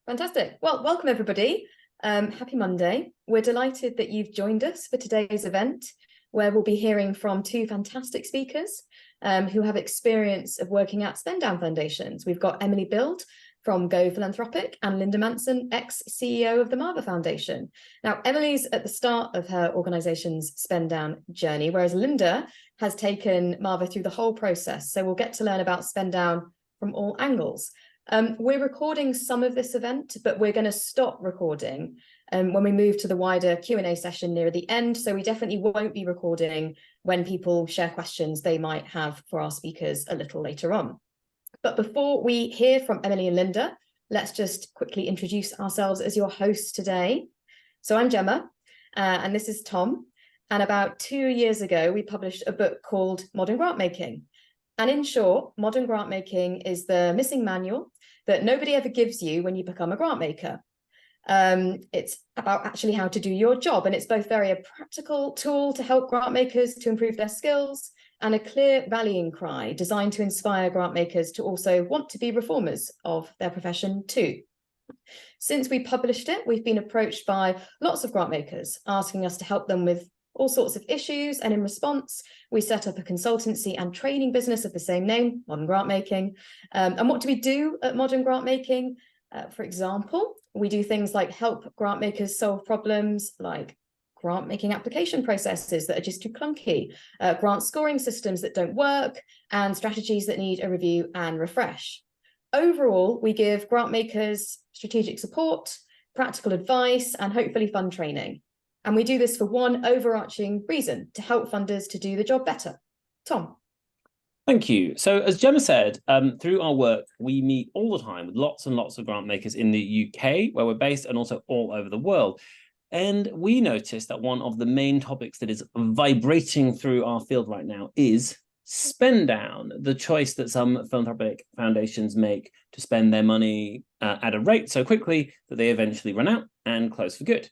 Fantastic. Well, welcome everybody. Happy Monday. We're delighted that you've joined us for today's event, where we'll be hearing from two fantastic speakers who have experience of working at spend down foundations. We've got Emily Bild from Go Philanthropic and Lynda Mansson, ex-CEO of the Marva Foundation. Now, Emily's at the start of her organization's spend down journey, whereas Lynda has taken Marva through the whole process. So we'll get to learn about spend down from all angles. We're recording some of this event, but we're going to stop recording when we move to the wider Q&A session near the end. So we definitely won't be recording when people share questions they might have for our speakers a little later on. But before we hear from Emily and Lynda, let's just quickly introduce ourselves as your hosts today. So I'm Gemma, and this is Tom. And about 2 years ago, we published a book called Modern Grantmaking. And in short, modern grantmaking is the missing manual that nobody ever gives you when you become a grant maker. It's about actually how to do your job, and it's both a practical tool to help grant makers to improve their skills and a clear rallying cry designed to inspire grant makers to also want to be reformers of their profession too. Since we published it, we've been approached by lots of grant makers asking us to help them with all sorts of issues, and in response, we set up a consultancy and training business of the same name, Modern Grantmaking. And what do we do at Modern Grantmaking? For example, we do things like help grant makers solve problems like grant making application processes that are just too clunky, grant scoring systems that don't work, and strategies that need a review and refresh. Overall, we give grant makers strategic support, practical advice, and hopefully fun training. And we do this for one overarching reason, to help funders to do the job better. Tom. Thank you. So as Gemma said, through our work, we meet all the time with lots and lots of grant makers in the UK, where we're based, and also all over the world. And we noticed that one of the main topics that is vibrating through our field right now is spend down, the choice that some philanthropic foundations make to spend their money at a rate so quickly that they eventually run out and close for good.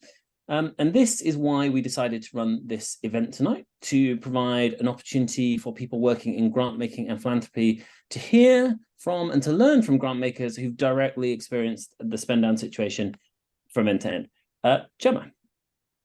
And this is why we decided to run this event tonight, to provide an opportunity for people working in grant making and philanthropy to hear from and to learn from grant makers who've directly experienced the spend down situation from end to end. Gemma.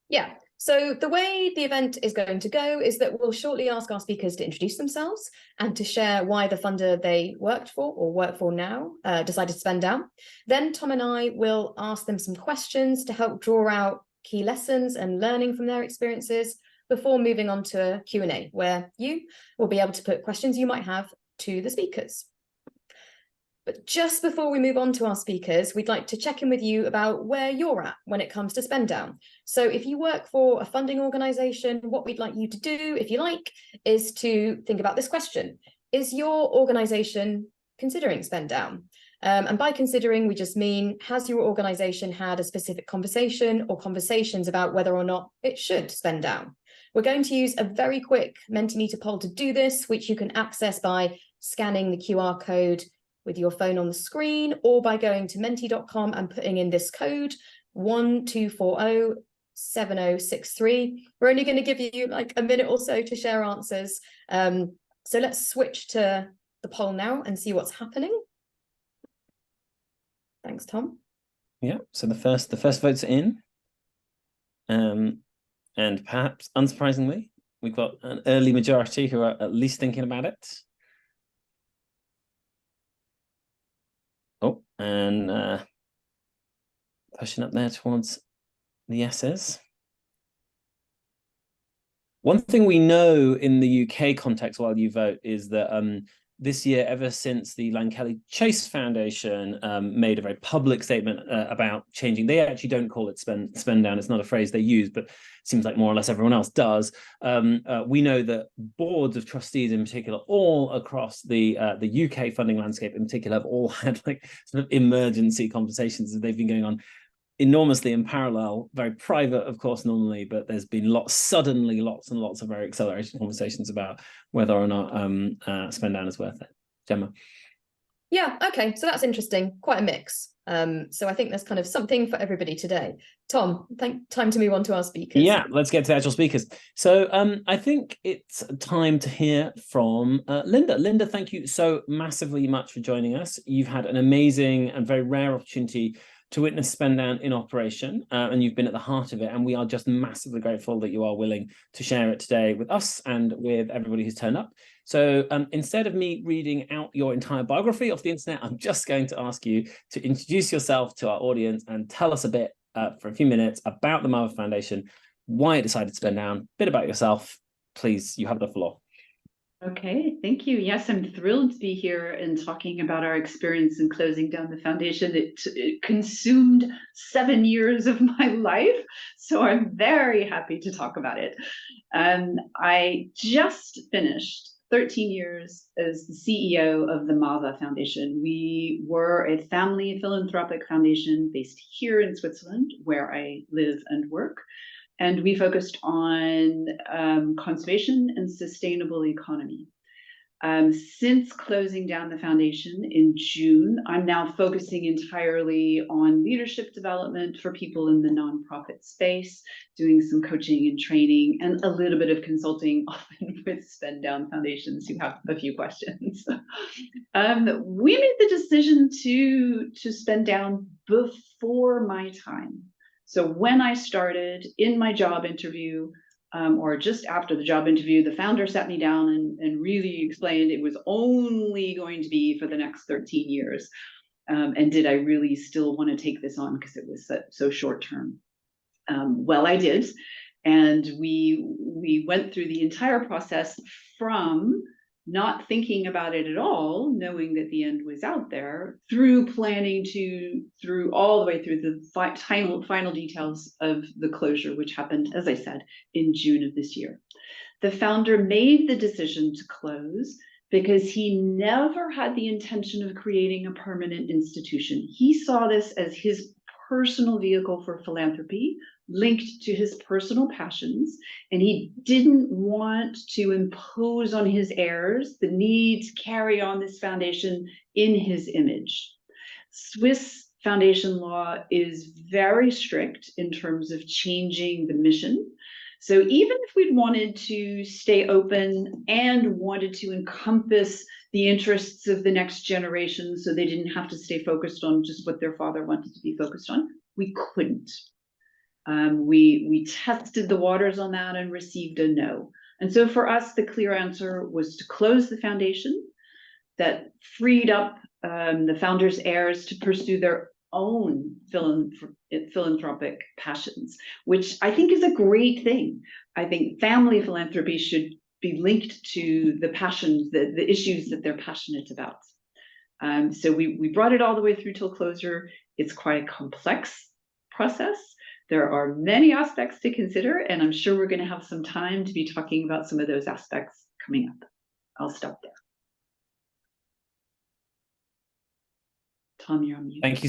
Yeah, so the way the event is going to go is that we'll shortly ask our speakers to introduce themselves and to share why the funder they worked for or work for now decided to spend down. Then Tom and I will ask them some questions to help draw out key lessons and learning from their experiences before moving on to a Q&A, where you will be able to put questions you might have to the speakers. But just before we move on to our speakers, we'd like to check in with you about where you're at when it comes to spend down. So if you work for a funding organisation, what we'd like you to do, if you like, is to think about this question. Is your organisation considering spend down? And by considering, we just mean, has your organisation had a specific conversation or conversations about whether or not it should spend down? We're going to use a very quick Mentimeter poll to do this, which you can access by scanning the QR code with your phone on the screen, or by going to menti.com and putting in this code 12407063. We're only going to give you like a minute or so to share answers. So let's switch to the poll now and see what's happening. Thanks, Tom. Yeah, so the first votes are in. And perhaps unsurprisingly, we've got an early majority who are at least thinking about it. Oh, and pushing up there towards the yeses. One thing we know in the UK context while you vote is that this year, ever since the Lankelly Chase Foundation made a very public statement about changing, they actually don't call it spend down. It's not a phrase they use, but it seems like more or less everyone else does. We know that boards of trustees in particular, all across the UK funding landscape in particular, have all had like sort of emergency conversations that they've been going on enormously in parallel, very private, of course, normally, but there's been lots and lots of very accelerated conversations about whether or not spend down is worth it. Gemma. Yeah, okay, so that's interesting, quite a mix. So I think there's kind of something for everybody today. Tom, time to move on to our speakers. Yeah, let's get to the actual speakers. So I think it's time to hear from Lynda. Lynda, thank you so massively much for joining us. You've had an amazing and very rare opportunity to witness Spend Down in operation, and you've been at the heart of it, and we are just massively grateful that you are willing to share it today with us and with everybody who's turned up. So instead of me reading out your entire biography off the internet, I'm just going to ask you to introduce yourself to our audience and tell us a bit for a few minutes about the Mother Foundation, why it decided to Spend Down, a bit about yourself. Please, you have the floor. Okay, thank you. Yes, I'm thrilled to be here and talking about our experience in closing down the foundation. It consumed 7 years of my life, so I'm very happy to talk about it. I just finished 13 years as the CEO of the MAVA Foundation. We were a family philanthropic foundation based here in Switzerland, where I live and work. And we focused on conservation and sustainable economy. Since closing down the foundation in June, I'm now focusing entirely on leadership development for people in the nonprofit space, doing some coaching and training, and a little bit of consulting, often with Spend Down foundations who have a few questions. We made the decision to Spend Down before my time. So when I started in my job interview, or just after the job interview, the founder sat me down and really explained it was only going to be for the next 13 years. And did I really still want to take this on because it was so short term? Well, I did. And we went through the entire process from not thinking about it at all, knowing that the end was out there, through planning through all the way through the final details of the closure, which happened, as I said, in June of this year. The founder made the decision to close because he never had the intention of creating a permanent institution. He saw this as his personal vehicle for philanthropy, linked to his personal passions, and he didn't want to impose on his heirs the need to carry on this foundation in his image. Swiss foundation law is very strict in terms of changing the mission. So even if we'd wanted to stay open and wanted to encompass the interests of the next generation so they didn't have to stay focused on just what their father wanted to be focused on, we couldn't. We tested the waters on that and received a no. And so for us, the clear answer was to close the foundation. That freed up the founders' heirs to pursue their own philanthropic passions, which I think is a great thing. I think family philanthropy should be linked to the passions, the issues that they're passionate about. So we brought it all the way through till closure. It's quite a complex process. There are many aspects to consider, and I'm sure we're going to have some time to be talking about some of those aspects coming up. I'll stop there. Tom, you're on mute. Thank you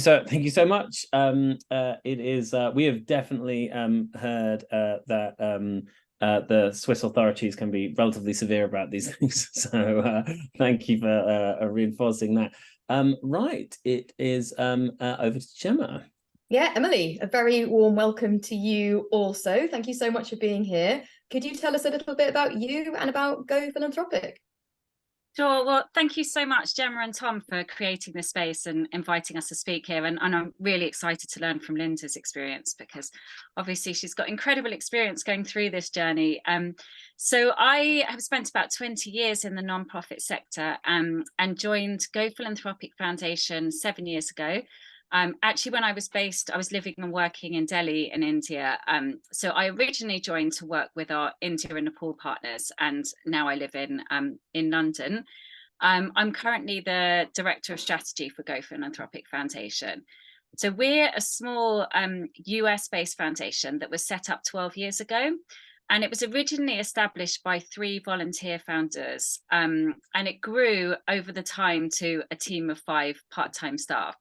so much. It is we have definitely heard that the Swiss authorities can be relatively severe about these things. So thank you for reinforcing that. Right, it is over to Gemma. Yeah, Emily, a very warm welcome to you also. Thank you so much for being here. Could you tell us a little bit about you and about Go Philanthropic? Sure. Well, thank you so much, Gemma and Tom, for creating this space and inviting us to speak here. And I'm really excited to learn from Lynda's experience, because obviously she's got incredible experience going through this journey. So I have spent about 20 years in the nonprofit sector and joined Go Philanthropic Foundation 7 years ago. Actually, when I was living and working in Delhi in India. So I originally joined to work with our India and Nepal partners, and now I live in London. I'm currently the Director of Strategy for Go Philanthropic Foundation. So we're a small US-based foundation that was set up 12 years ago. And it was originally established by 3 volunteer founders. And it grew over the time to a team of 5 part-time staff.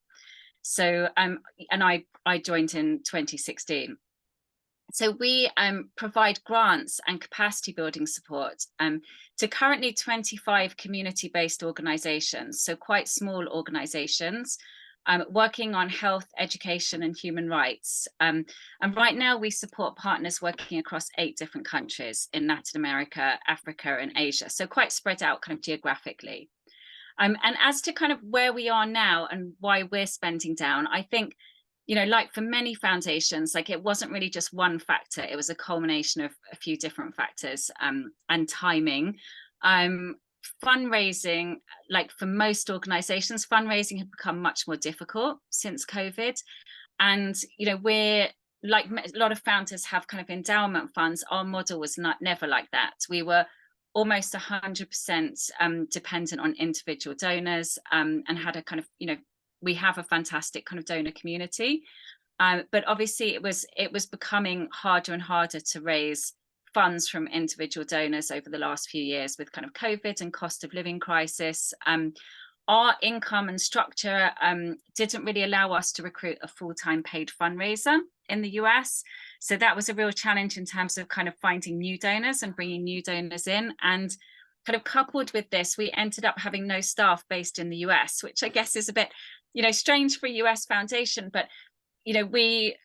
So, and I joined in 2016. So we provide grants and capacity building support to currently 25 community-based organizations, so quite small organizations, working on health, education, and human rights. And right now we support partners working across 8 different countries in Latin America, Africa, and Asia. So quite spread out kind of geographically. And as to kind of where we are now and why we're spending down, I think, you know, like for many foundations, like it wasn't really just one factor, it was a culmination of a few different factors, and timing. Fundraising, like for most organizations, fundraising had become much more difficult since COVID. And, you know, we're like a lot of founders have kind of endowment funds. Our model was never like that. We were almost 100% dependent on individual donors, and had a kind of, you know, we have a fantastic kind of donor community. But obviously it was becoming harder and harder to raise funds from individual donors over the last few years with kind of COVID and cost of living crisis. Our income and structure didn't really allow us to recruit a full-time paid fundraiser in the US. So that was a real challenge in terms of kind of finding new donors and bringing new donors in. And kind of coupled with this, we ended up having no staff based in the US, which I guess is a bit, you know, strange for a US foundation, but, you know, we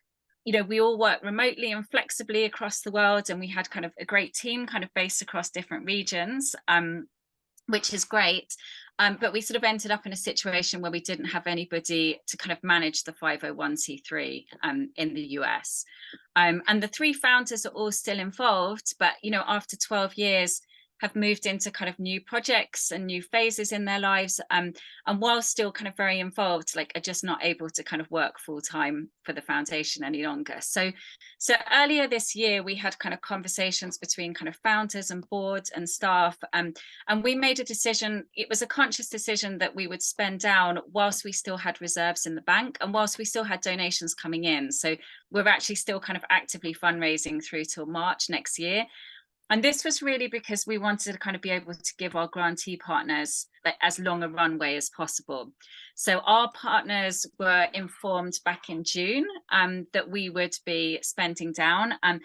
all work remotely and flexibly across the world, and we had kind of a great team kind of based across different regions, which is great. But we sort of ended up in a situation where we didn't have anybody to kind of manage the 501c3 in the US. And the 3 founders are all still involved, but, you know, after 12 years, have moved into kind of new projects and new phases in their lives, and while still kind of very involved, like are just not able to kind of work full time for the foundation any longer. So earlier this year we had kind of conversations between kind of founders and board and staff, and we made a decision. It was a conscious decision that we would spend down whilst we still had reserves in the bank and whilst we still had donations coming in. So we're actually still kind of actively fundraising through till March next year. And this was really because we wanted to kind of be able to give our grantee partners like as long a runway as possible. So our partners were informed back in June that we would be spending down, and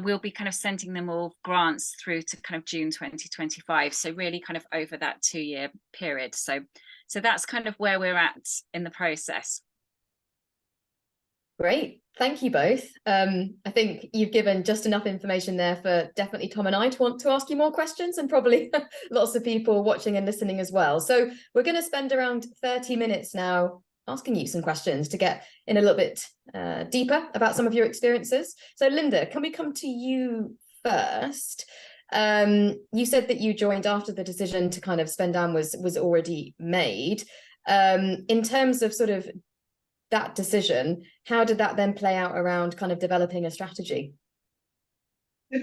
we'll be kind of sending them all grants through to kind of June 2025. So really kind of over that 2-year period. So that's kind of where we're at in the process. Great. Thank you both. I think you've given just enough information there for definitely Tom and I to want to ask you more questions, and probably lots of people watching and listening as well. So we're going to spend around 30 minutes now asking you some questions to get in a little bit deeper about some of your experiences. So Lynda, can we come to you first? You said that you joined after the decision to kind of spend down was already made. In terms of sort of that decision, how did that then play out around kind of developing a strategy?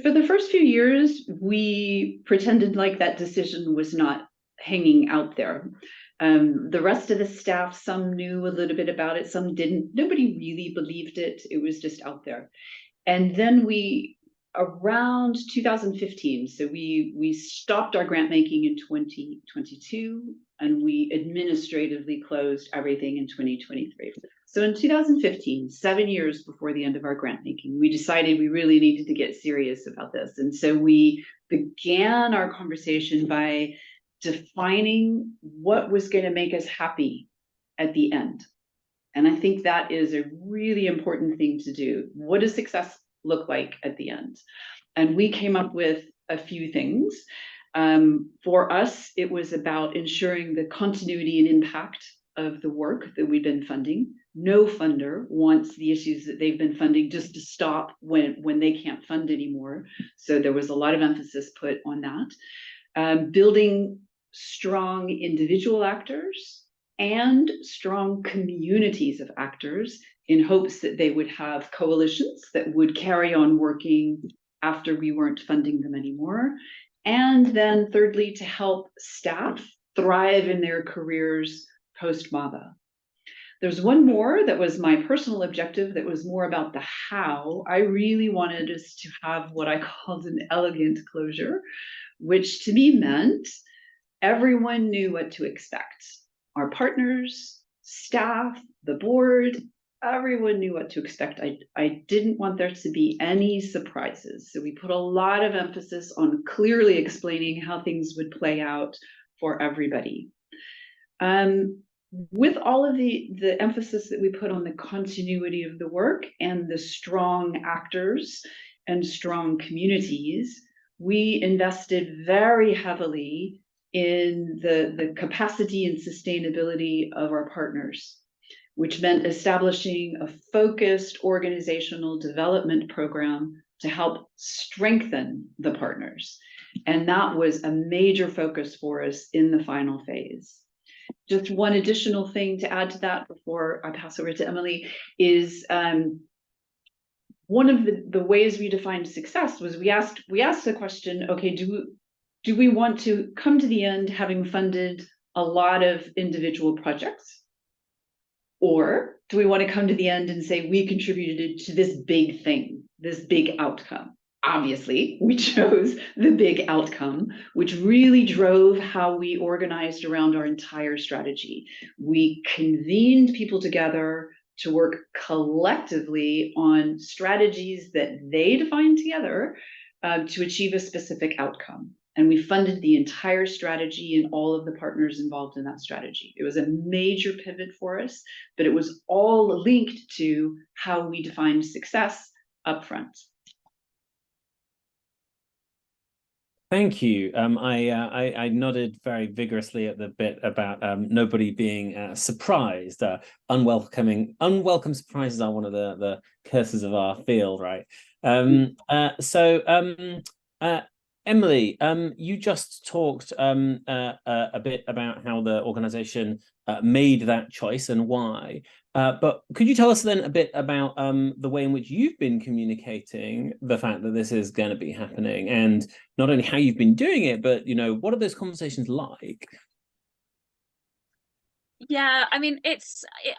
For the first few years, we pretended like that decision was not hanging out there. The rest of the staff, some knew a little bit about it, some didn't. Nobody really believed it. It was just out there. And then around 2015, so we stopped our grant making in 2022, and we administratively closed everything in 2023. So in 2015, 7 years before the end of our grant making, we decided we really needed to get serious about this. And so we began our conversation by defining what was going to make us happy at the end. And I think that is a really important thing to do. What does success look like at the end? And we came up with a few things. For us, it was about ensuring the continuity and impact of the work that we've been funding. No funder wants the issues that they've been funding just to stop when they can't fund anymore. So there was a lot of emphasis put on that. Building strong individual actors and strong communities of actors in hopes that they would have coalitions that would carry on working after we weren't funding them anymore. And then thirdly, to help staff thrive in their careers post-MAVA. There's one more that was my personal objective that was more about the how. I really wanted us to have what I called an elegant closure, which to me meant everyone knew what to expect. Our partners, staff, the board, everyone knew what to expect. I didn't want there to be any surprises. So we put a lot of emphasis on clearly explaining how things would play out for everybody. With all of the emphasis that we put on the continuity of the work and the strong actors and strong communities, we invested very heavily in the capacity and sustainability of our partners. which meant establishing a focused organizational development program to help strengthen the partners. And that was a major focus for us in the final phase. Just one additional thing to add to that before I pass over to Emily is one of the ways we defined success was we asked the question, okay, do we want to come to the end having funded a lot of individual projects? Or do we want to come to the end and say we contributed to this big thing, this big outcome? Obviously, we chose the big outcome, which really drove how we organized around our entire strategy. We convened people together to work collectively on strategies that they defined together to achieve a specific outcome. And we funded the entire strategy and all of the partners involved in that strategy. It was a major pivot for us, but it was all linked to how we defined success upfront. Thank you. I nodded very vigorously at the bit about nobody being surprised. Unwelcome surprises are one of the curses of our field, right? Emily, you just talked a bit about how the organization made that choice and why. But could you tell us then a bit about the way in which you've been communicating the fact that this is going to be happening, and not only how you've been doing it, but what are those conversations like? Yeah, I mean,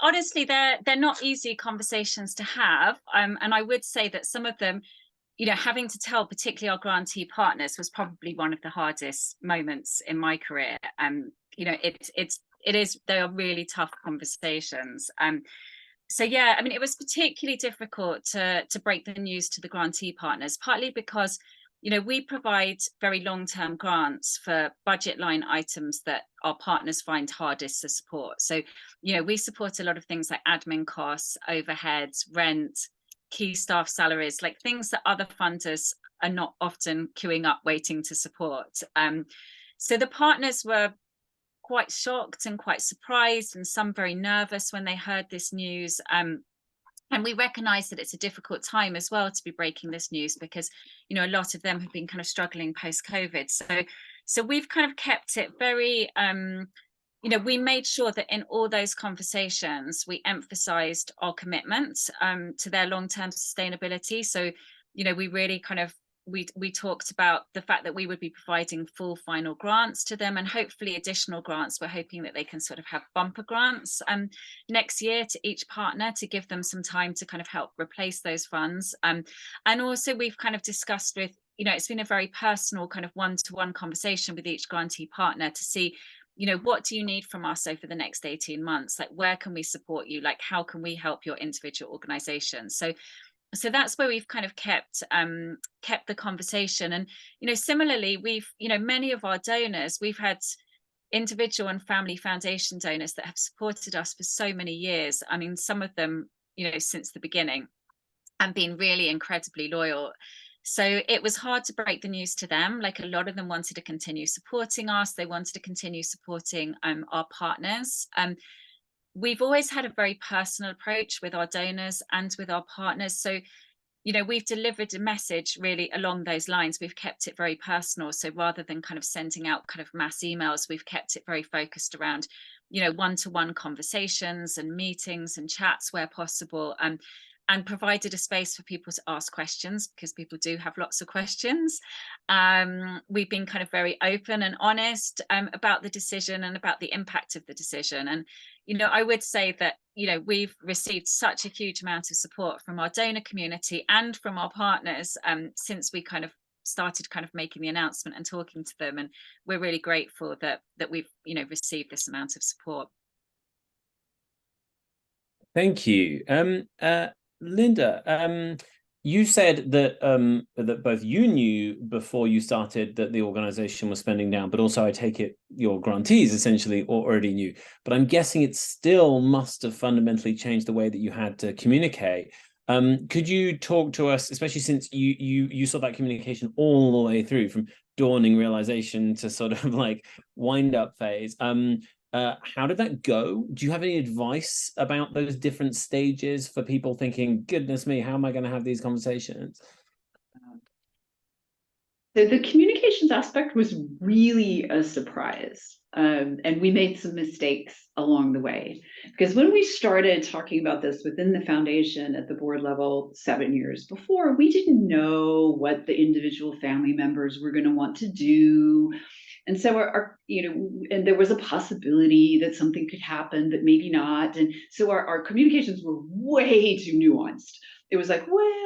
honestly, they're not easy conversations to have, and I would say that some of them, having to tell particularly our grantee partners was probably one of the hardest moments in my career. They are really tough conversations. So yeah, I mean, it was particularly difficult to break the news to the grantee partners, partly because we provide very long-term grants for budget line items that our partners find hardest to support. So we support a lot of things like admin costs, overheads, rent, key staff salaries, like things that other funders are not often queuing up waiting to support. So the partners were quite shocked and quite surprised, and some very nervous when they heard this news. And we recognize that it's a difficult time as well to be breaking this news, because a lot of them have been kind of struggling post-COVID. So we've kind of kept it very we made sure that in all those conversations, we emphasized our commitment to their long-term sustainability. So, we really kind of, we talked about the fact that we would be providing full final grants to them, and hopefully additional grants. We're hoping that they can sort of have bumper grants next year to each partner to give them some time to kind of help replace those funds. And also we've kind of discussed with, it's been a very personal kind of one-to-one conversation with each grantee partner to see, what do you need from us over the next 18 months? Like, where can we support you? Like, how can we help your individual organization? So that's where we've kind of kept the conversation. And, similarly, we've, many of our donors, we've had individual and family foundation donors that have supported us for so many years. I mean, some of them, since the beginning, and been really incredibly loyal. So it was hard to break the news to them. Like, a lot of them wanted to continue supporting us. They wanted to continue supporting our partners. We've always had a very personal approach with our donors and with our partners. So, we've delivered a message really along those lines. We've kept it very personal. So rather than kind of sending out kind of mass emails, we've kept it very focused around, one-to-one conversations and meetings and chats where possible. And provided a space for people to ask questions, because people do have lots of questions. We've been kind of very open and honest about the decision and about the impact of the decision. And, I would say that, we've received such a huge amount of support from our donor community and from our partners since we kind of started kind of making the announcement and talking to them. And we're really grateful that we've, received this amount of support. Thank you. Lynda, you said that that both you knew before you started that the organization was spending down, but also I take it your grantees essentially already knew. But I'm guessing it still must have fundamentally changed the way that you had to communicate. Could you talk to us, especially since you saw that communication all the way through from dawning realization to sort of like wind up phase? How did that go? Do you have any advice about those different stages for people thinking, goodness me, how am I going to have these conversations? The communications aspect was really a surprise. And we made some mistakes along the way. Because when we started talking about this within the foundation at the board level 7 years before, we didn't know what the individual family members were going to want to do. And so and there was a possibility that something could happen, but maybe not. And so our communications were way too nuanced. It was like, well,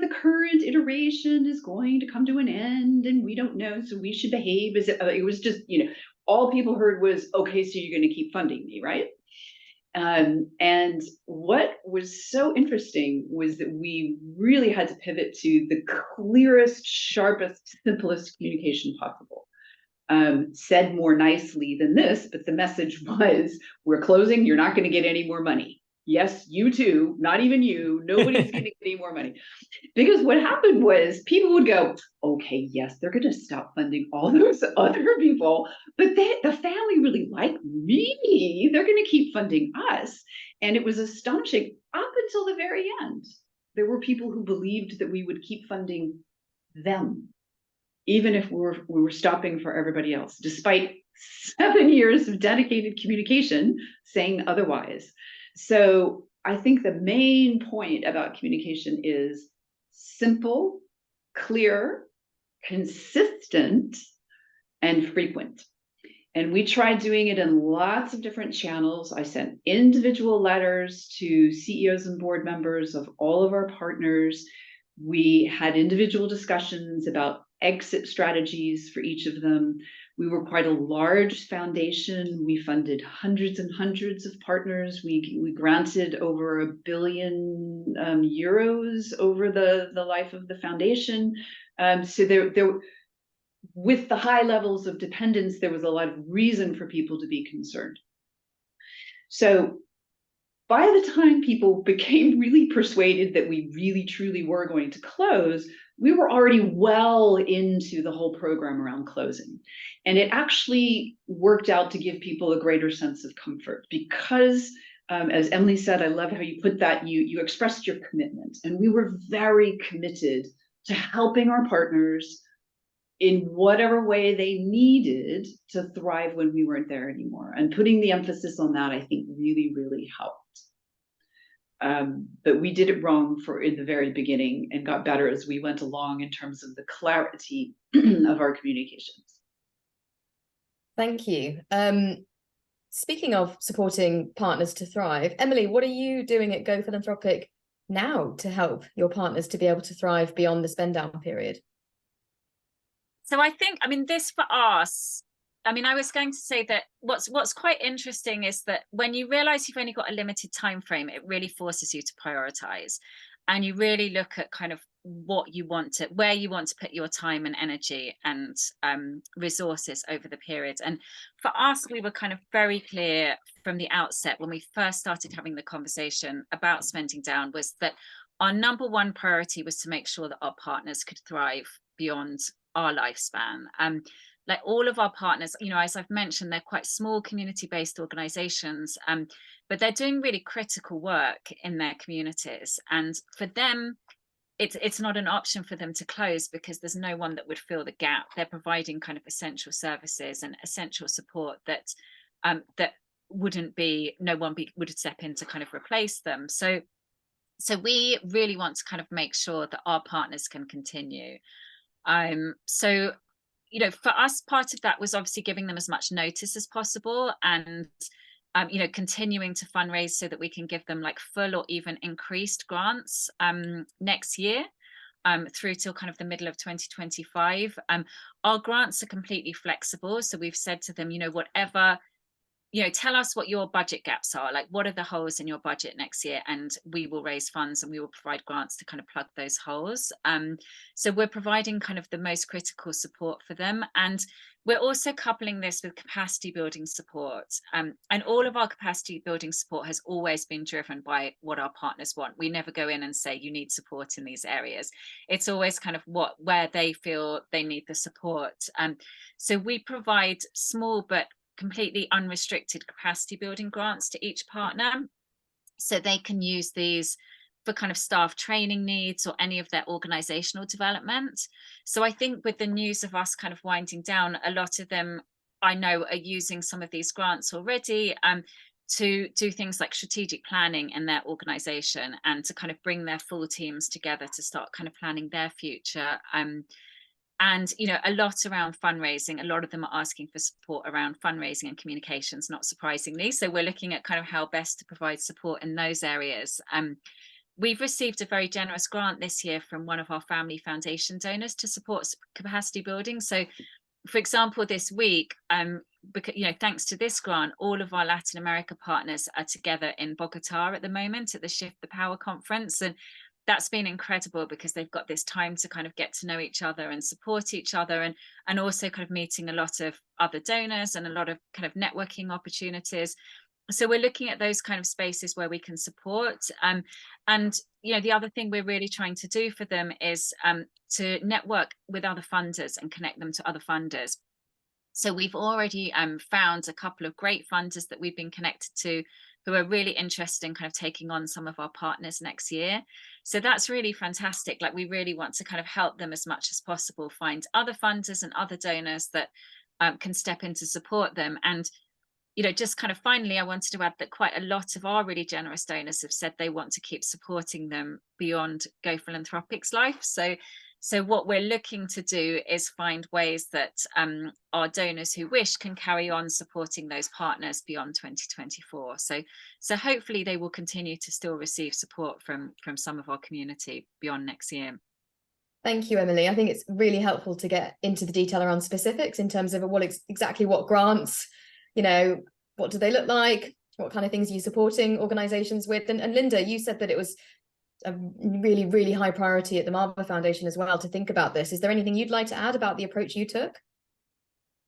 the current iteration is going to come to an end and we don't know, so we should behave as it was just, all people heard was, okay, so you're going to keep funding me, right? And what was so interesting was that we really had to pivot to the clearest, sharpest, simplest communication possible. Said more nicely than this, but the message was, we're closing, you're not going to get any more money. Yes, you too, not even you, nobody's going to get any more money. Because what happened was people would go, okay, yes, they're going to stop funding all those other people, but the family really like me. They're going to keep funding us. And it was astonishing up until the very end. There were people who believed that we would keep funding them, even if we were stopping for everybody else, despite 7 years of dedicated communication saying otherwise. So I think the main point about communication is simple, clear, consistent, and frequent. And we tried doing it in lots of different channels. I sent individual letters to CEOs and board members of all of our partners. We had individual discussions about exit strategies for each of them. We were quite a large foundation. We funded hundreds and hundreds of partners. We granted over €1 billion over the life of the foundation. So there, with the high levels of dependence, there was a lot of reason for people to be concerned. So by the time people became really persuaded that we really truly were going to close, we were already well into the whole program around closing. And it actually worked out to give people a greater sense of comfort because, as Emily said, I love how you put that, you expressed your commitment. And we were very committed to helping our partners in whatever way they needed to thrive when we weren't there anymore. And putting the emphasis on that, I think, really, really helped. But we did it wrong in the very beginning and got better as we went along in terms of the clarity of our communications. Thank you. Speaking of supporting partners to thrive, Emily, what are you doing at Go Philanthropic now to help your partners to be able to thrive beyond the spend down period? So I think, this for us, I was going to say that what's quite interesting is that when you realize you've only got a limited time frame, it really forces you to prioritize, and you really look at kind of where you want to put your time and energy and resources over the period. And for us, we were kind of very clear from the outset when we first started having the conversation about spending down, was that our number one priority was to make sure that our partners could thrive beyond our lifespan. Like all of our partners, as I've mentioned, they're quite small community-based organizations, but they're doing really critical work in their communities. And for them, it's not an option for them to close because there's no one that would fill the gap. They're providing kind of essential services and essential support that no one would step in to kind of replace them. So we really want to kind of make sure that our partners can continue. So for us, part of that was obviously giving them as much notice as possible and continuing to fundraise so that we can give them like full or even increased grants next year through till kind of the middle of 2025. Our grants are completely flexible, so we've said to them, whatever, tell us what your budget gaps are, like what are the holes in your budget next year, and we will raise funds and we will provide grants to kind of plug those holes. So we're providing kind of the most critical support for them, and we're also coupling this with capacity building support. And all of our capacity building support has always been driven by what our partners want. We never go in and say you need support in these areas. It's always kind of where they feel they need the support. So we provide small but completely unrestricted capacity building grants to each partner, so they can use these for kind of staff training needs or any of their organizational development. So I think with the news of us kind of winding down, a lot of them I know are using some of these grants already to do things like strategic planning in their organization, and to kind of bring their full teams together to start kind of planning their future. And, you know, a lot around fundraising. A lot of them are asking for support around fundraising and communications, not surprisingly. So we're looking at kind of how best to provide support in those areas. We've received a very generous grant this year from one of our family foundation donors to support capacity building. So, for example, this week, because, you know, thanks to this grant, all of our Latin America partners are together in Bogota at the moment at the Shift the Power conference. And that's been incredible because they've got this time to kind of get to know each other and support each other, and also kind of meeting a lot of other donors and a lot of kind of networking opportunities. So we're looking at those kind of spaces where we can support. And, you know, the other thing we're really trying to do for them is to network with other funders and connect them to other funders. So we've already found a couple of great funders that we've been connected to who are really interested in kind of taking on some of our partners next year. So that's really fantastic. Like, we really want to kind of help them as much as possible, find other funders and other donors that can step in to support them. And, you know, just kind of finally, I wanted to add that quite a lot of our really generous donors have said they want to keep supporting them beyond Go Philanthropics Life. So what we're looking to do is find ways that our donors who wish can carry on supporting those partners beyond 2024. So hopefully they will continue to still receive support from some of our community beyond next year. Thank you, Emily. I think it's really helpful to get into the detail around specifics in terms of exactly what grants, you know, what do they look like? What kind of things are you supporting organizations with? And Lynda, you said that it was a really, really high priority at the Marva Foundation as well to think about this. Is there anything you'd like to add about the approach you took?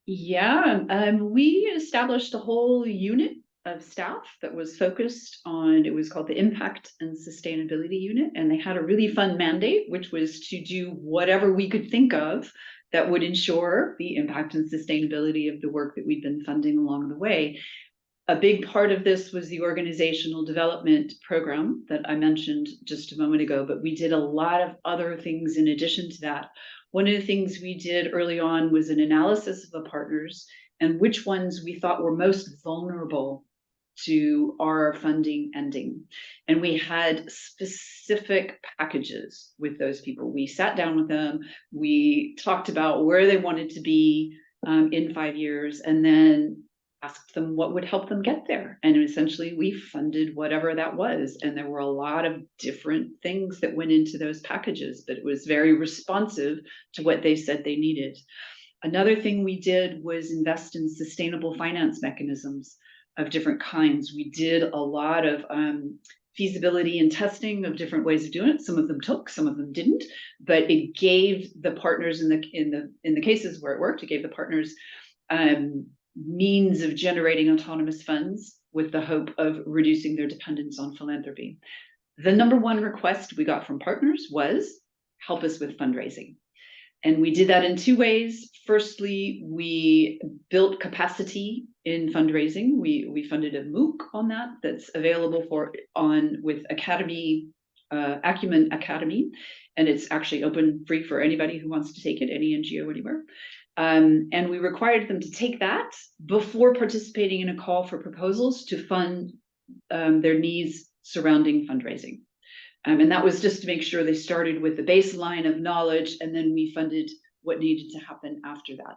Yeah, we established a whole unit of staff that was focused on, it was called the Impact and Sustainability Unit, and they had a really fun mandate, which was to do whatever we could think of that would ensure the impact and sustainability of the work that we'd been funding along the way. A big part of this was the organizational development program that I mentioned just a moment ago, but we did a lot of other things in addition to that. One of the things we did early on was an analysis of the partners and which ones we thought were most vulnerable to our funding ending. And we had specific packages with those people. We sat down with them, we talked about where they wanted to be in 5 years, and then asked them what would help them get there. And essentially we funded whatever that was. And there were a lot of different things that went into those packages, but it was very responsive to what they said they needed. Another thing we did was invest in sustainable finance mechanisms of different kinds. We did a lot of feasibility and testing of different ways of doing it. Some of them took, some of them didn't, but it gave the partners in the cases where it worked, it gave the partners means of generating autonomous funds with the hope of reducing their dependence on philanthropy. The number one request we got from partners was help us with fundraising. And we did that in two ways. Firstly, we built capacity in fundraising. We funded a MOOC on that's available with Academy, Acumen Academy, and it's actually open free for anybody who wants to take it, any NGO anywhere. And we required them to take that before participating in a call for proposals to fund their needs surrounding fundraising. And that was just to make sure they started with the baseline of knowledge, and then we funded what needed to happen after that.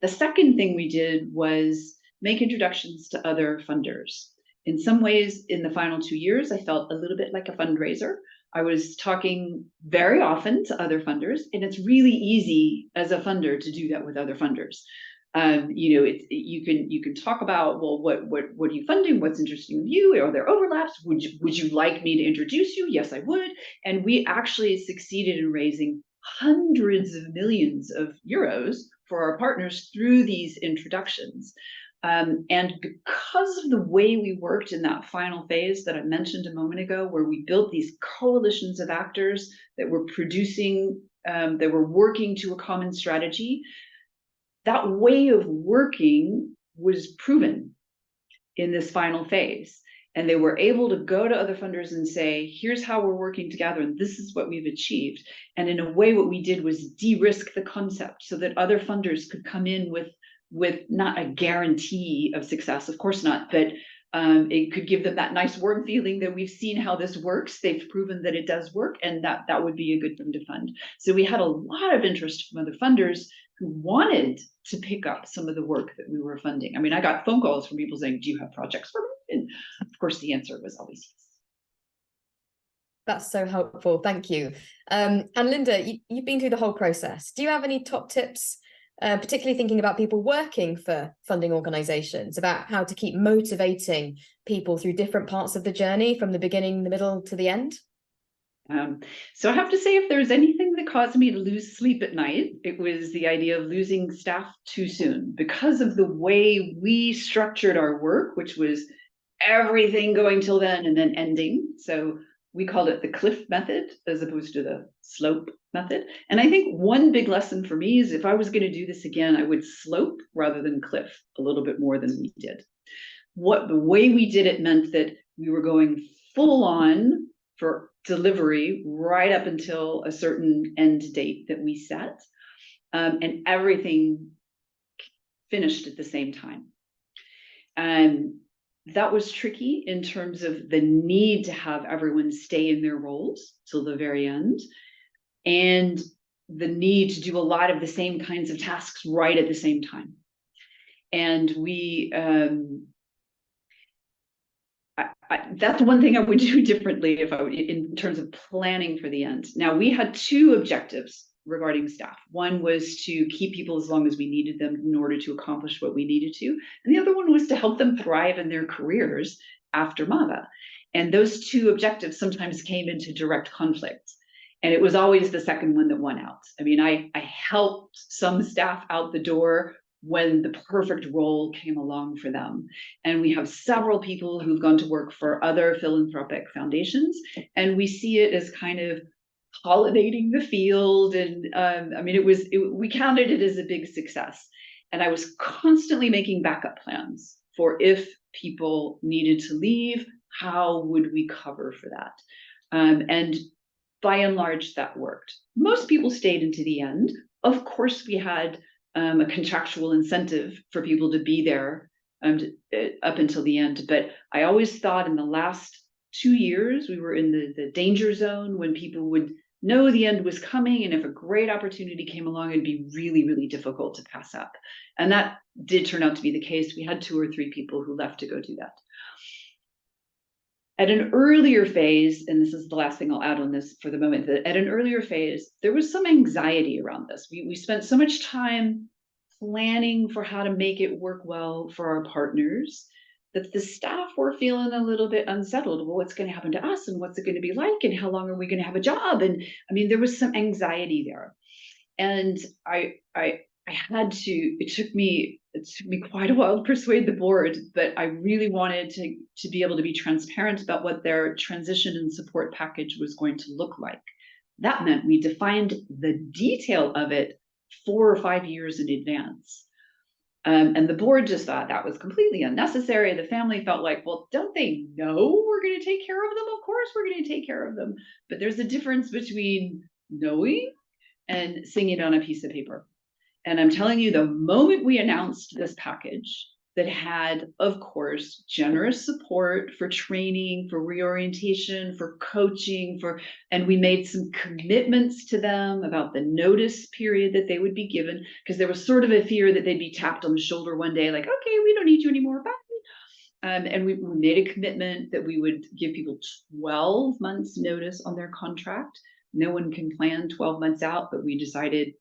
The second thing we did was make introductions to other funders. In some ways, in the final 2 years, I felt a little bit like a fundraiser. I was talking very often to other funders, and it's really easy as a funder to do that with other funders. You know, you can talk about, well, what are you funding? What's interesting to you? Are there overlaps? Would you like me to introduce you? Yes, I would. And we actually succeeded in raising hundreds of millions of euros for our partners through these introductions. And because of the way we worked in that final phase that I mentioned a moment ago, where we built these coalitions of actors that were producing, that were working to a common strategy, that way of working was proven in this final phase. And they were able to go to other funders and say, here's how we're working together, and this is what we've achieved. And in a way, what we did was de-risk the concept so that other funders could come in with not a guarantee of success, of course not, but it could give them that nice warm feeling that we've seen how this works. They've proven that it does work, and that would be a good thing to fund. So we had a lot of interest from other funders who wanted to pick up some of the work that we were funding. I mean, I got phone calls from people saying, do you have projects for me? And of course, the answer was always yes. That's so helpful. Thank you. And Lynda, you've been through the whole process. Do you have any top tips, particularly thinking about people working for funding organizations, about how to keep motivating people through different parts of the journey, from the beginning, the middle to the end? So I have to say, if there's anything that caused me to lose sleep at night, it was the idea of losing staff too soon, because of the way we structured our work, which was everything going till then and then ending. So we called it the cliff method as opposed to the slope method. And I think one big lesson for me is, if I was going to do this again, I would slope rather than cliff a little bit more than we did. The way we did it meant that we were going full on for delivery right up until a certain end date that we set, and everything finished at the same time. And that was tricky in terms of the need to have everyone stay in their roles till the very end, and the need to do a lot of the same kinds of tasks right at the same time. And we that's one thing I would do differently if I would, in terms of planning for the end. Now, we had two objectives regarding staff. One was to keep people as long as we needed them in order to accomplish what we needed to. And the other one was to help them thrive in their careers after MAVA. And those two objectives sometimes came into direct conflict. And it was always the second one that won out. I mean, I helped some staff out the door when the perfect role came along for them. And we have several people who've gone to work for other philanthropic foundations, and we see it as kind of pollinating the field. And I mean, we counted it as a big success. And I was constantly making backup plans for if people needed to leave, how would we cover for that? And by and large, that worked. Most people stayed into the end. Of course, we had a contractual incentive for people to be there up until the end. But I always thought in the last 2 years, we were in the danger zone when people would know the end was coming. And if a great opportunity came along, it'd be really, really difficult to pass up. And that did turn out to be the case. We had 2 or 3 people who left to go do that. At an earlier phase, and this is the last thing I'll add on this for the moment, that at an earlier phase, there was some anxiety around this. We spent so much time planning for how to make it work well for our partners that the staff were feeling a little bit unsettled. Well, what's going to happen to us, and what's it going to be like, and how long are we going to have a job? And I mean, there was some anxiety there. And I had to, it took me quite a while to persuade the board, but I really wanted to be able to be transparent about what their transition and support package was going to look like. That meant we defined the detail of it 4 or 5 years in advance. And the board just thought that was completely unnecessary. The family felt like, well, don't they know we're going to take care of them? Of course we're going to take care of them. But there's a difference between knowing and seeing it on a piece of paper. And I'm telling you, the moment we announced this package that had, of course, generous support for training, for reorientation, for coaching, and we made some commitments to them about the notice period that they would be given, because there was sort of a fear that they'd be tapped on the shoulder one day, like, okay, we don't need you anymore, bye. And we made a commitment that we would give people 12 months notice on their contract. No one can plan 12 months out, but we decided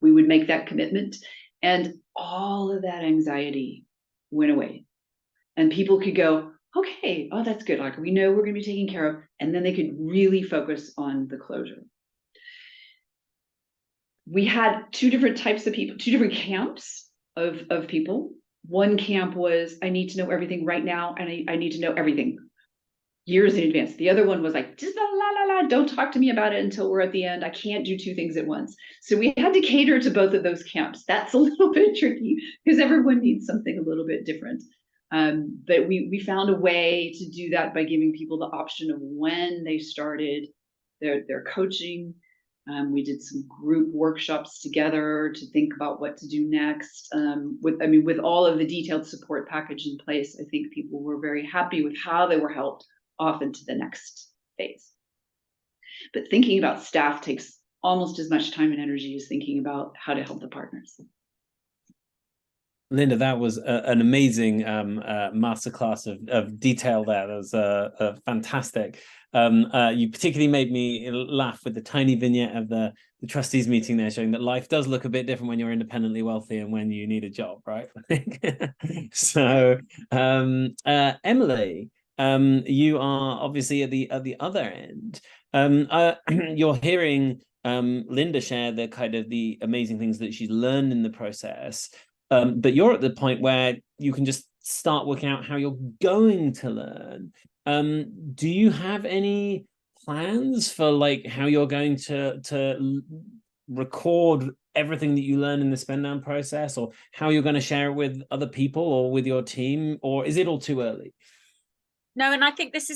we would make that commitment. And all of that anxiety went away. And people could go, okay, oh, that's good. Like, we know we're going to be taken care of. And then they could really focus on the closure. We had 2 different types of people, 2 different camps of people. One camp was, I need to know everything right now, and I need to know everything years in advance. The other one was like, just la la la, don't talk to me about it until we're at the end. I can't do two things at once. So we had to cater to both of those camps. That's a little bit tricky because everyone needs something a little bit different. But we found a way to do that by giving people the option of when they started their coaching. We did some group workshops together to think about what to do next. With all of the detailed support package in place, I think people were very happy with how they were helped off into the next phase. But thinking about staff takes almost as much time and energy as thinking about how to help the partners. Lynda, that was an amazing masterclass of detail there. That was fantastic. You particularly made me laugh with the tiny vignette of the trustees meeting there, showing that life does look a bit different when you're independently wealthy and when you need a job, right? So, Emily, you are obviously at the other end. You're hearing Lynda share the amazing things that she's learned in the process. But you're at the point where you can just start working out how you're going to learn. Do you have any plans for like how you're going to record everything that you learn in the spend down process, or how you're going to share it with other people or with your team, or is it all too early? No, and I think this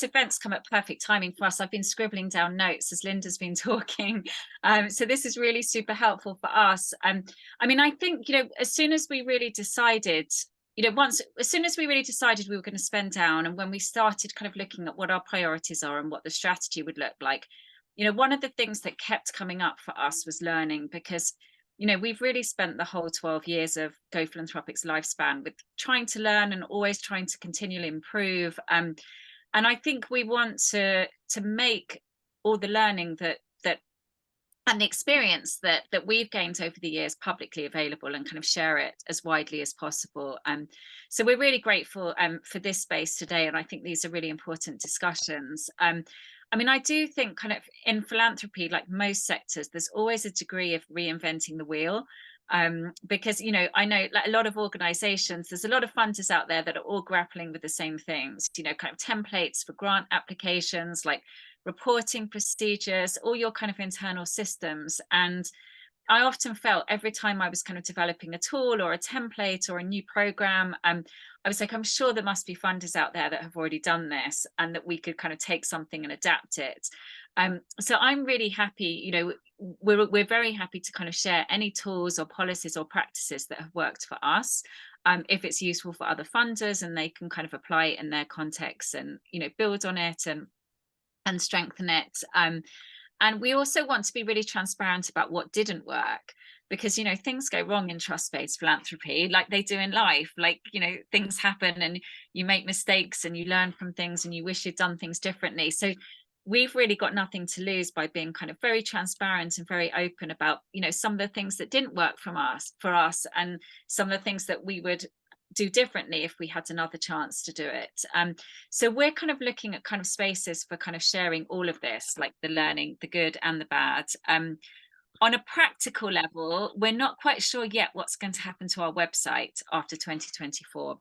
event's come at perfect timing for us. I've been scribbling down notes as Lynda's been talking. So this is really super helpful for us. I think, as soon as we really decided, as soon as we really decided we were going to spend down, and when we started kind of looking at what our priorities are and what the strategy would look like, one of the things that kept coming up for us was learning, because we've really spent the whole 12 years of Go Philanthropic's lifespan with trying to learn and always trying to continually improve. And I think we want to make all the learning that and the experience that we've gained over the years publicly available and kind of share it as widely as possible. So we're really grateful for this space today. And I think these are really important discussions. I do think kind of in philanthropy, like most sectors, there's always a degree of reinventing the wheel. Because, I know like a lot of organizations, there's a lot of funders out there that are all grappling with the same things, kind of templates for grant applications, like reporting procedures, all your kind of internal systems. And I often felt every time I was kind of developing a tool or a template or a new program, I was like, I'm sure there must be funders out there that have already done this and that we could kind of take something and adapt it. So I'm really happy, we're very happy to kind of share any tools or policies or practices that have worked for us, if it's useful for other funders and they can kind of apply it in their context and, build on it and strengthen it. And we also want to be really transparent about what didn't work, because, things go wrong in trust-based philanthropy, like they do in life. Like, things happen and you make mistakes and you learn from things and you wish you'd done things differently. So we've really got nothing to lose by being kind of very transparent and very open about, some of the things that didn't work for us and some of the things that we would do differently if we had another chance to do it. So we're kind of looking at kind of spaces for kind of sharing all of this, like the learning, the good and the bad. On a practical level, we're not quite sure yet what's going to happen to our website after 2024.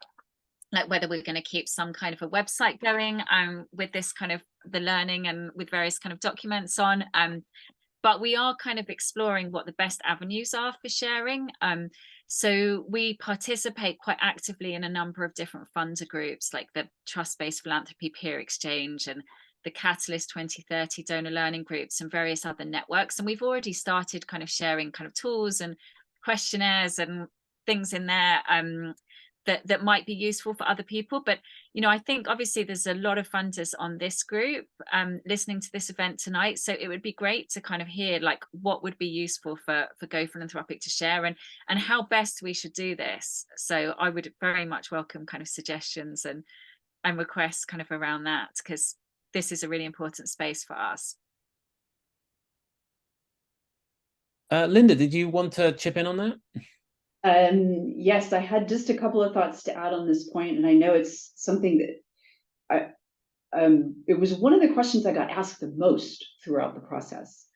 Like whether we're going to keep some kind of a website going with this kind of the learning and with various kind of documents on. But we are kind of exploring what the best avenues are for sharing. So we participate quite actively in a number of different funder groups, like the Trust-Based Philanthropy Peer Exchange and the Catalyst 2030 donor learning groups and various other networks. And we've already started kind of sharing kind of tools and questionnaires and things in there that might be useful for other people. But, I think obviously there's a lot of funders on this group listening to this event tonight. So it would be great to kind of hear like what would be useful for Go Philanthropic to share and how best we should do this. So I would very much welcome kind of suggestions and requests kind of around that, because this is a really important space for us. Lynda, did you want to chip in on that? Yes, I had just a couple of thoughts to add on this point, and I know it's something that it was one of the questions I got asked the most throughout the process.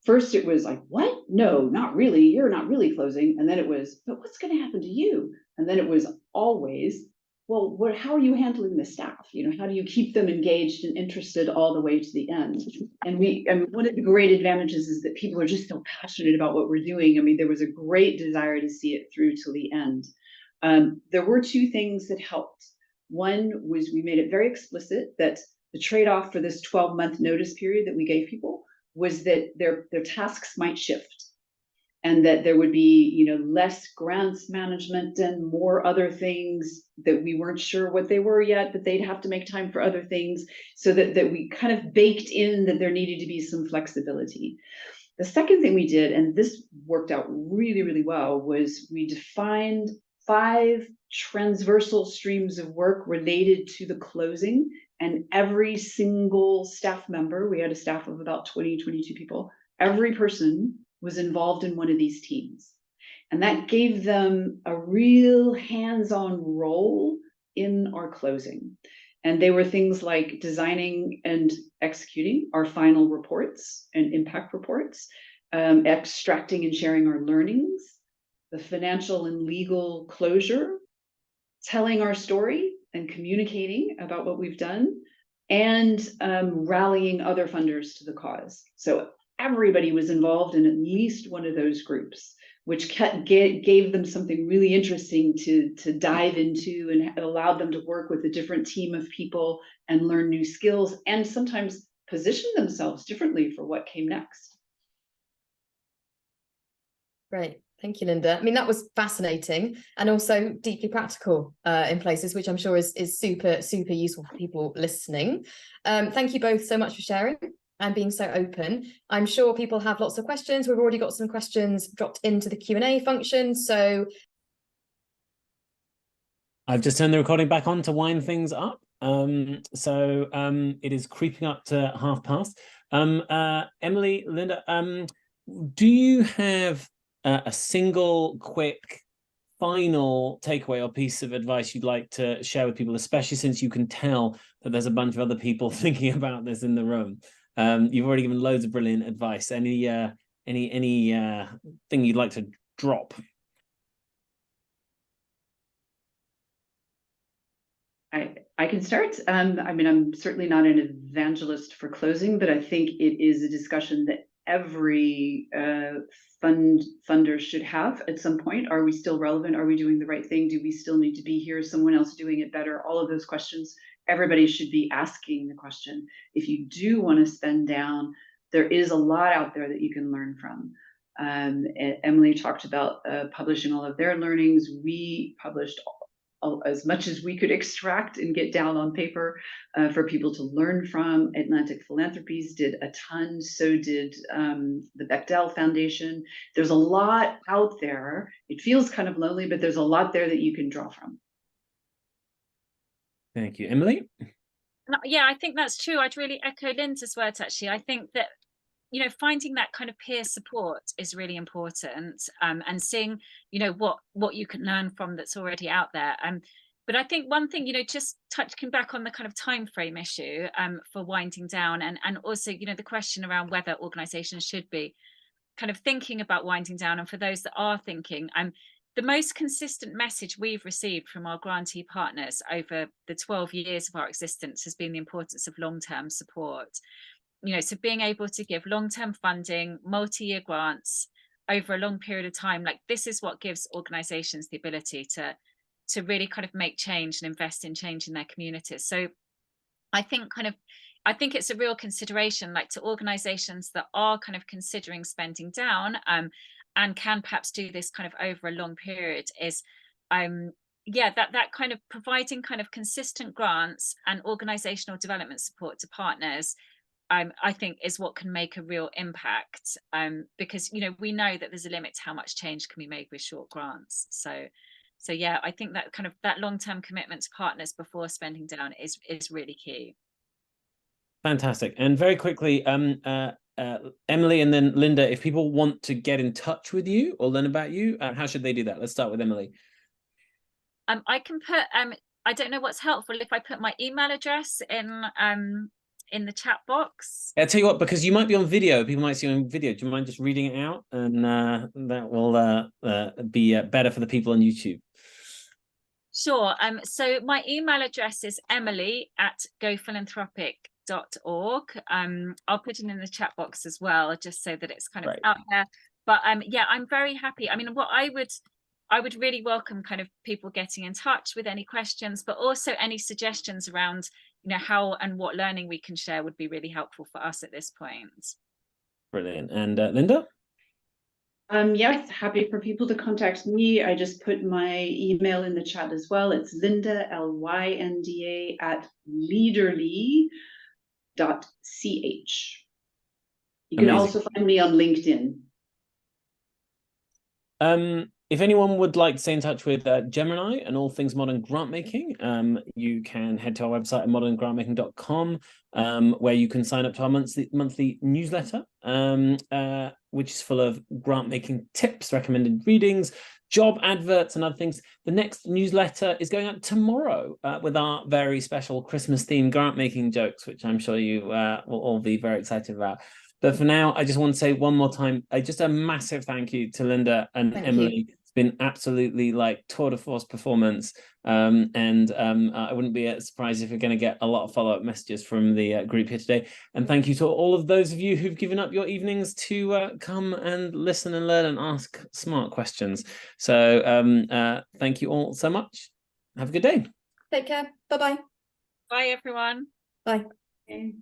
First it was like, what? No, not really. You're not really closing. And then it was, but what's going to happen to you? And then it was always, well, how are you handling the staff? How do you keep them engaged and interested all the way to the end? And one of the great advantages is that people are just so passionate about what we're doing. I mean, there was a great desire to see it through till the end. There were two things that helped. One was we made it very explicit that the trade-off for this 12-month notice period that we gave people was that their tasks might shift, and that there would be, less grants management and more other things that we weren't sure what they were yet, but they'd have to make time for other things, so that we kind of baked in that there needed to be some flexibility. The second thing we did, and this worked out really, really well, was we defined 5 transversal streams of work related to the closing, and every single staff member, we had a staff of about 22 people, every person was involved in one of these teams. And that gave them a real hands-on role in our closing. And they were things like designing and executing our final reports and impact reports, extracting and sharing our learnings, the financial and legal closure, telling our story and communicating about what we've done, and rallying other funders to the cause. So everybody was involved in at least one of those groups, which gave them something really interesting to dive into, and it allowed them to work with a different team of people and learn new skills, and sometimes position themselves differently for what came next. Great. Thank you, Lynda. I mean, that was fascinating and also deeply practical in places, which I'm sure is super, super useful for people listening. Thank you both so much for sharing and being so open. I'm sure people have lots of questions. We've already got some questions dropped into the Q&A function. So I've just turned the recording back on to wind things up. It is creeping up to past. Emily, Lynda, do you have a single quick final takeaway or piece of advice you'd like to share with people, especially since you can tell that there's a bunch of other people thinking about this in the room? You've already given loads of brilliant advice. Any thing you'd like to drop? I can start. I mean, I'm certainly not an evangelist for closing, but I think it is a discussion that every funder should have at some point. Are we still relevant? Are we doing the right thing? Do we still need to be here? Is someone else doing it better? All of those questions, everybody should be asking the question. If you do want to spend down, there is a lot out there that you can learn from. Emily talked about publishing all of their learnings. We published as much as we could extract and get down on paper for people to learn from. Atlantic Philanthropies did a ton, so did the Bechdel Foundation. There's a lot out there. It feels kind of lonely, but there's a lot there that you can draw from. Thank you. Emily? Yeah, I think that's true. I'd really echo Lynda's words, actually. I think that, finding that kind of peer support is really important, and seeing, what you can learn from that's already out there. But I think one thing, just touching back on the kind of time frame issue for winding down, and also, the question around whether organizations should be kind of thinking about winding down. And for those that are thinking, the most consistent message we've received from our grantee partners over the 12 years of our existence has been the importance of long-term support. So being able to give long-term funding, multi-year grants over a long period of time, like this is what gives organizations the ability to really kind of make change and invest in change in their communities. So I think it's a real consideration, like to organizations that are kind of considering spending down and can perhaps do this kind of over a long period, is that kind of providing kind of consistent grants and organizational development support to partners, I think is what can make a real impact, because we know that there's a limit to how much change can be made with short grants. So yeah, I think that kind of that long-term commitment to partners before spending down is really key. Fantastic. And very quickly, Emily and then Lynda, if people want to get in touch with you or learn about you, how should they do that? Let's start with Emily. I can put I don't know what's helpful if I put my email address in the chat box. I'll tell you what, because you might be on video, people might see you on video. Do you mind just reading it out? And that will be better for the people on YouTube. Sure. So my email address is emily@gophilanthropic.org. I'll put it in the chat box as well, just so that it's kind of out there. But yeah, I'm very happy. I mean, what I would really welcome kind of people getting in touch with any questions, but also any suggestions around, how and what learning we can share would be really helpful for us at this point. Brilliant. And Lynda? Yes, happy for people to contact me. I just put my email in the chat as well. It's Lynda, Lynda, @leaderly.ch. You can also find me on LinkedIn. If anyone would like to stay in touch with Gemini and all things modern grant making, you can head to our website at moderngrantmaking.com, where you can sign up to our monthly newsletter, which is full of grant making tips, recommended readings, job adverts, and other things. The next newsletter is going out tomorrow with our very special Christmas themed grant making jokes, which I'm sure you will all be very excited about. But for now, I just want to say one more time, just a massive thank you to Lynda and Emily. It's been absolutely like tour de force performance. I wouldn't be surprised if you're going to get a lot of follow-up messages from the group here today. And thank you to all of those of you who've given up your evenings to come and listen and learn and ask smart questions. So thank you all so much. Have a good day. Take care. Bye-bye. Bye, everyone. Bye. Okay.